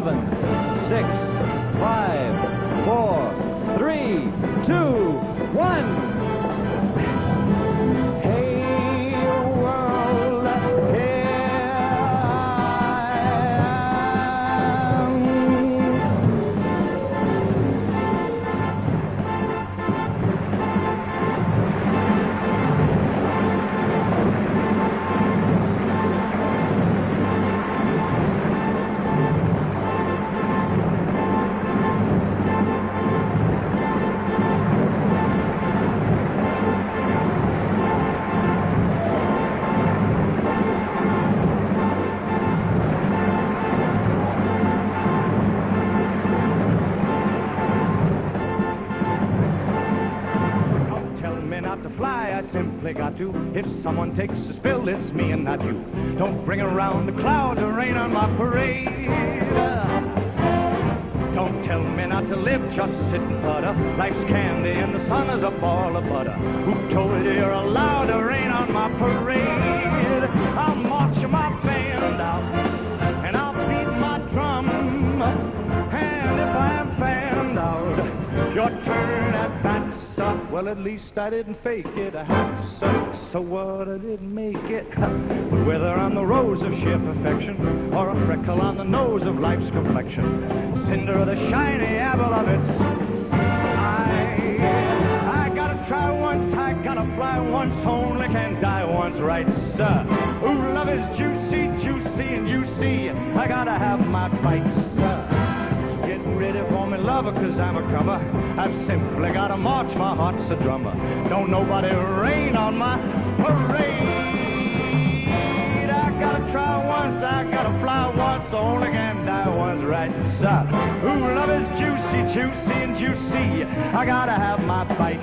7, 6, 5, 4, 3, 2, 1. Hey, world, here I am. Not to fly, I simply got to. If someone takes a spill, it's me and not you. Don't bring around the clouds or rain on my parade. Don't tell me not to live, just sit and putter. Life's candy and the sun is a ball of butter. Who told you you're allowed to rain on my parade? I'll march my band out and I'll beat my drum. And if I am fanned out, your turn at bat. Well, at least I didn't fake it. I had to suck, so what? I didn't make it. But whether I'm the rose of sheer perfection or a freckle on the nose of life's complexion, cinder of the shiny apple of its eye, I gotta try once, I gotta fly once, only can die once, right, sir? Ooh, love is juicy, juicy, and you see, I gotta have my fights, sir. Get ready for me, lover, 'cause I'm a comer. I've simply gotta march, my heart's a drummer. Don't nobody rain on my parade. I gotta try once, I gotta fly once, only can die once, right, sir? Ooh, love is juicy, juicy, and juicy. I gotta have my fight.